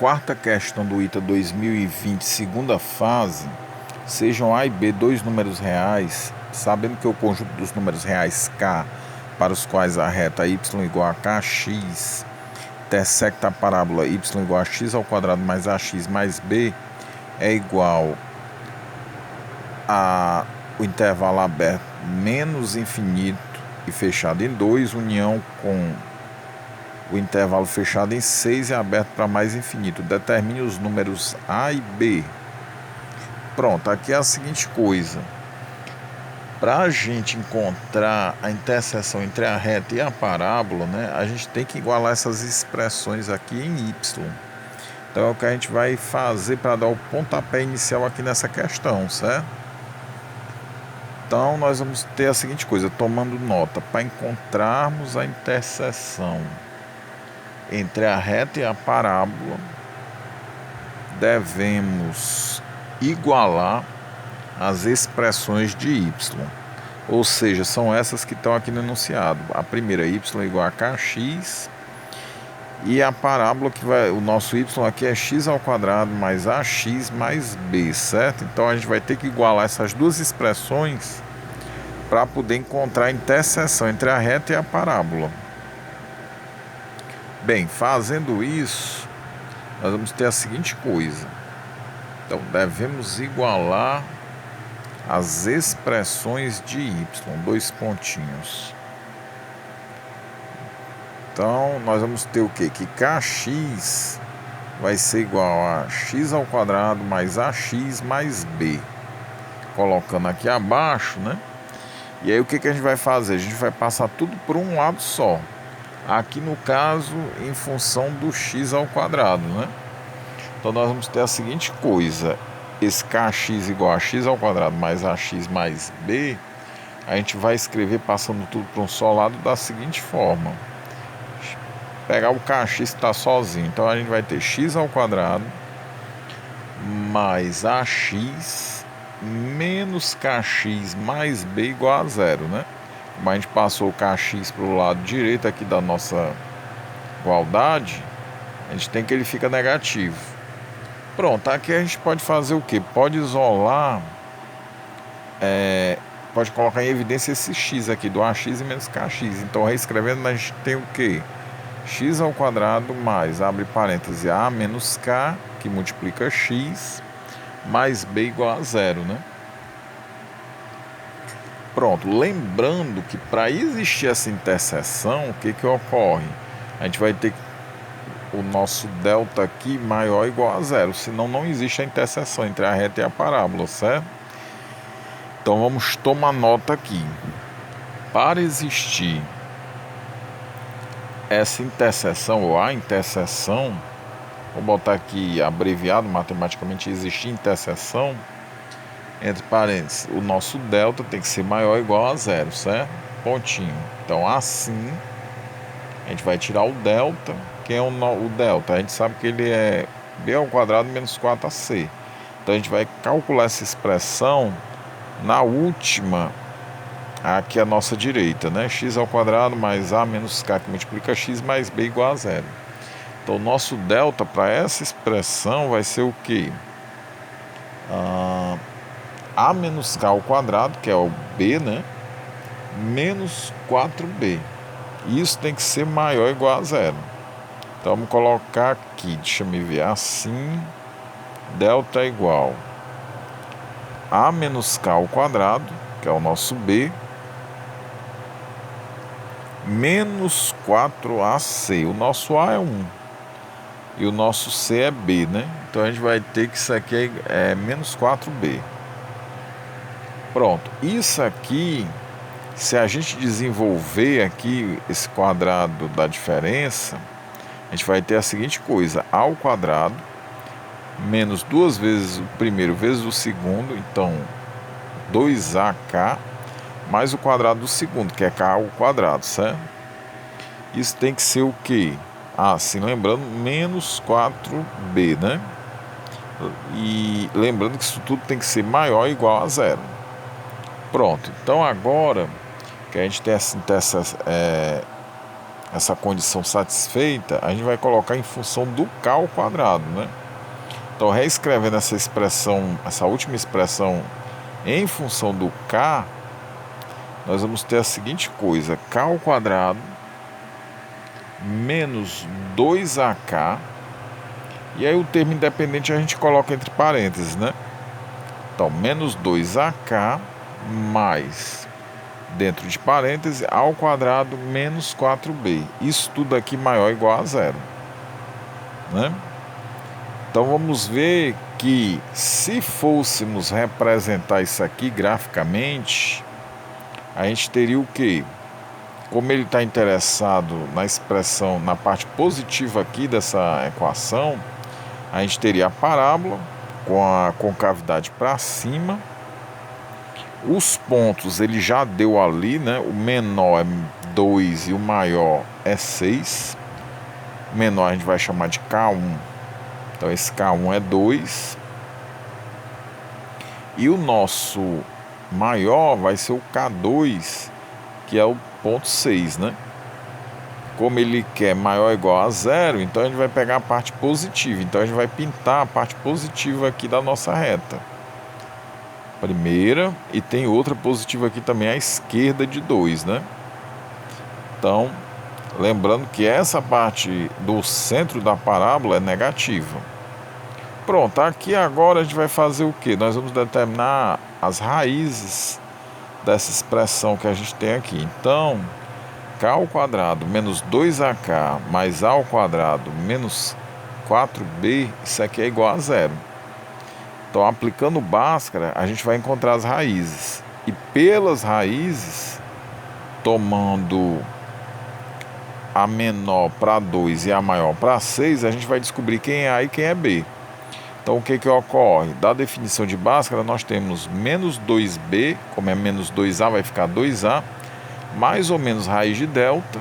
quarta questão do ITA 2020, segunda fase, sejam A e B dois números reais, sabendo que o conjunto dos números reais K, para os quais a reta y igual a kx, intersecta a parábola y igual a x ao quadrado mais ax mais b, é igual a o intervalo aberto menos infinito e fechado em 2, união com o intervalo fechado em 6 e aberto para mais infinito. Determine os números A e B. Pronto, aqui é a seguinte coisa. Para a gente encontrar a interseção entre a reta e a parábola, né, a gente tem que igualar essas expressões aqui em y. Então é o que a gente vai fazer para dar o pontapé inicial aqui nessa questão, certo? Então nós vamos ter a seguinte coisa, tomando nota, para encontrarmos a interseção entre a reta e a parábola, devemos igualar as expressões de y, ou seja, são essas que estão aqui no enunciado. A primeira, y igual a kx, e a parábola que vai, o nosso y aqui é x ao quadrado mais ax mais b, certo? Então a gente vai ter que igualar essas duas expressões para poder encontrar a interseção entre a reta e a parábola. Bem, fazendo isso, nós vamos ter a seguinte coisa. Então devemos igualar as expressões de y, dois pontinhos. Então nós vamos ter o quê? Que kx vai ser igual a x ao quadrado mais ax mais b. Colocando aqui abaixo, né? E aí o que a gente vai fazer? A gente vai passar tudo por um lado só. Aqui no caso, em função do x ao quadrado, né? Então nós vamos ter a seguinte coisa. Esse kx igual a x ao quadrado mais ax mais b, a gente vai escrever passando tudo para um só lado da seguinte forma. Pegar o kx que está sozinho, então a gente vai ter x ao quadrado mais ax menos kx mais b igual a zero, né? Como a gente passou o kx para o lado direito aqui da nossa igualdade, a gente tem que ele fica negativo. Pronto, aqui a gente pode fazer o que? Pode isolar, pode colocar em evidência esse x aqui, do ax e menos kx. Então, reescrevendo, a gente tem o que? X ao quadrado mais, abre parêntese, a menos k, que multiplica x, mais b igual a zero, né? Pronto, lembrando que para existir essa interseção, o que ocorre? A gente vai ter o nosso delta aqui maior ou igual a zero, senão não existe a interseção entre a reta e a parábola, certo? Então vamos tomar nota aqui. Para existir essa interseção, ou a interseção, vou botar aqui abreviado, matematicamente existir interseção, entre parênteses, o nosso delta tem que ser maior ou igual a zero, certo? Pontinho. Então assim, a gente vai tirar o delta. Quem é o delta? A gente sabe que ele é b ao quadrado menos 4ac. Então a gente vai calcular essa expressão na última, aqui à nossa direita, né? X ao quadrado mais a menos k, que multiplica x mais b igual a zero. Então o nosso delta para essa expressão vai ser o quê? A menos k ao quadrado, que é o b, né? Menos 4b. Isso tem que ser maior ou igual a zero. Então vamos colocar aqui, deixa eu ver assim, delta é igual a menos k ao quadrado, que é o nosso b, menos 4ac. O nosso a é 1 e o nosso c é b, né? Então a gente vai ter que isso aqui é menos 4b. Pronto, isso aqui, se a gente desenvolver aqui esse quadrado da diferença, a gente vai ter a seguinte coisa, a ao quadrado menos duas vezes o primeiro vezes o segundo, então 2ak, mais o quadrado do segundo, que é k ao quadrado, certo? Isso tem que ser o quê? Sim, lembrando, menos 4b, né? E lembrando que isso tudo tem que ser maior ou igual a zero. Pronto, então agora que a gente tem essa essa condição satisfeita, a gente vai colocar em função do k ao quadrado, né? Então, reescrevendo essa expressão, essa última expressão em função do k, nós vamos ter a seguinte coisa: k ao quadrado menos 2ak, e aí o termo independente a gente coloca entre parênteses, né? Então, menos 2ak mais, dentro de parênteses, a ao quadrado menos 4b. Isso tudo aqui maior ou igual a zero, né? Então vamos ver que se fôssemos representar isso aqui graficamente, a gente teria o quê? Como ele está interessado na expressão, na parte positiva aqui dessa equação, a gente teria a parábola com a concavidade para cima. Os pontos ele já deu ali, né? O menor é 2 e o maior é 6. O menor a gente vai chamar de K1. Então esse K1 é 2. E o nosso maior vai ser o K2, que é o ponto 6, né? Como ele quer maior ou igual a zero, então a gente vai pegar a parte positiva. Então a gente vai pintar a parte positiva aqui da nossa reta. Primeira, e tem outra positiva aqui também à esquerda de 2, né? Então, lembrando que essa parte do centro da parábola é negativa. Pronto, aqui agora a gente vai fazer o que? Nós vamos determinar as raízes dessa expressão que a gente tem aqui. Então, k ao quadrado menos 2ak mais a ao quadrado menos 4b, isso aqui é igual a zero. Então, aplicando Bhaskara, a gente vai encontrar as raízes. E pelas raízes, tomando a menor para 2 e a maior para 6, a gente vai descobrir quem é A e quem é B. Então, o que ocorre? Da definição de Bhaskara, nós temos menos 2b, como é menos 2a, vai ficar 2a, mais ou menos raiz de delta,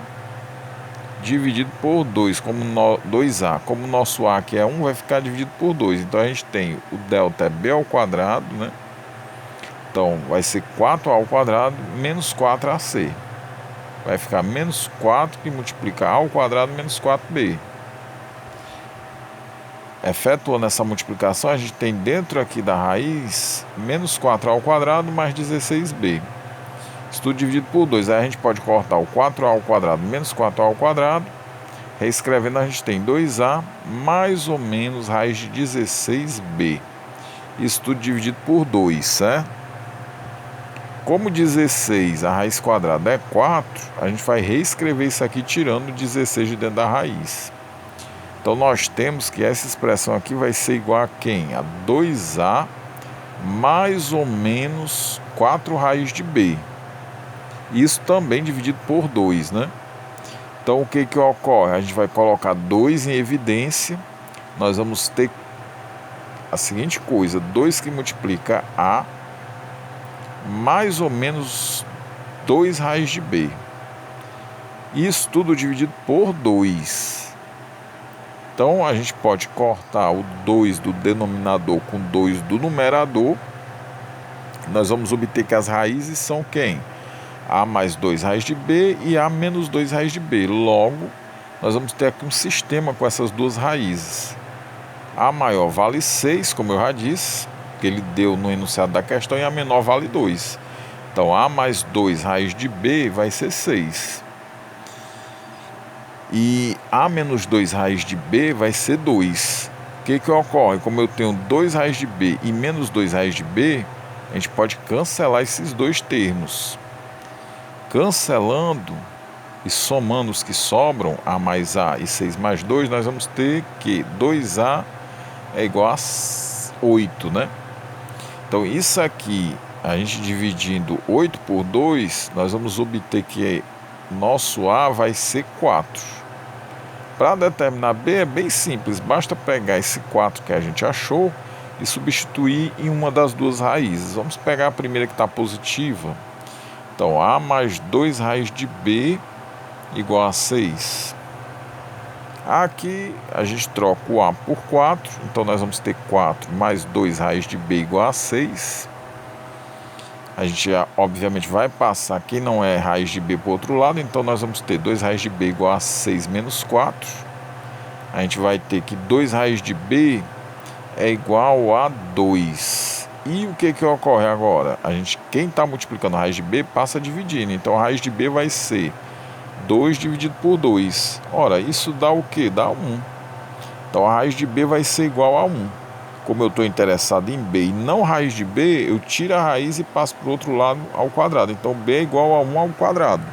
dividido por 2, 2a. Como o nosso a aqui é 1, vai ficar dividido por 2. Então, a gente tem o delta é b ao quadrado, né? Então, vai ser 4a ao quadrado menos 4ac. Vai ficar menos 4 que multiplica a ao quadrado menos 4b. Efetuando essa multiplicação, a gente tem dentro aqui da raiz menos 4a ao quadrado mais 16b. Isso tudo dividido por 2. Aí a gente pode cortar o 4a ao quadrado menos 4a ao quadrado. Reescrevendo, a gente tem 2a mais ou menos raiz de 16b. Isso tudo dividido por 2, certo? Como 16, a raiz quadrada é 4, a gente vai reescrever isso aqui tirando 16 de dentro da raiz. Então nós temos que essa expressão aqui vai ser igual a quem? A 2a mais ou menos 4 raiz de b. Isso também dividido por 2, né? Então o que ocorre? A gente vai colocar 2 em evidência. Nós vamos ter a seguinte coisa: 2 que multiplica a mais ou menos 2 raiz de b. Isso tudo dividido por 2. Então, a gente pode cortar o 2 do denominador com 2 do numerador. Nós vamos obter que as raízes são quem? A mais 2 raiz de b e A menos 2 raiz de b. Logo, nós vamos ter aqui um sistema com essas duas raízes. A maior vale 6, como eu já disse, que ele deu no enunciado da questão, e a menor vale 2. Então, A mais 2 raiz de b vai ser 6. E A menos 2 raiz de b vai ser 2. O que ocorre? Como eu tenho 2 raiz de b e menos 2 raiz de b, a gente pode cancelar esses dois termos. Cancelando e somando os que sobram, A mais A e 6 mais 2, nós vamos ter que 2A é igual a 8, né? Então, isso aqui, a gente dividindo 8 por 2, nós vamos obter que nosso A vai ser 4. Para determinar B é bem simples, basta pegar esse 4 que a gente achou e substituir em uma das duas raízes. Vamos pegar a primeira que está positiva. Então, A mais 2 raiz de B igual a 6. Aqui a gente troca o A por 4, então nós vamos ter 4 mais 2 raiz de B igual a 6. A gente obviamente vai passar aqui, não é raiz de b para o outro lado, então nós vamos ter 2 raiz de b igual a 6 menos 4. A gente vai ter que 2 raiz de b é igual a 2. E o que ocorre agora? Quem está multiplicando a raiz de b passa dividindo. Então a raiz de b vai ser 2 dividido por 2. Ora, isso dá o quê? Dá 1. Então a raiz de b vai ser igual a 1. Como eu estou interessado em b e não raiz de b, eu tiro a raiz e passo para o outro lado ao quadrado. Então b é igual a 1 ao quadrado.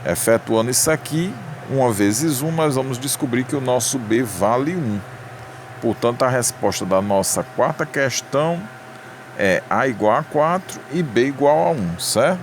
Efetuando isso aqui, 1 vezes 1, nós vamos descobrir que o nosso b vale 1. Portanto, a resposta da nossa quarta questão é A igual a 4 e B igual a 1, certo?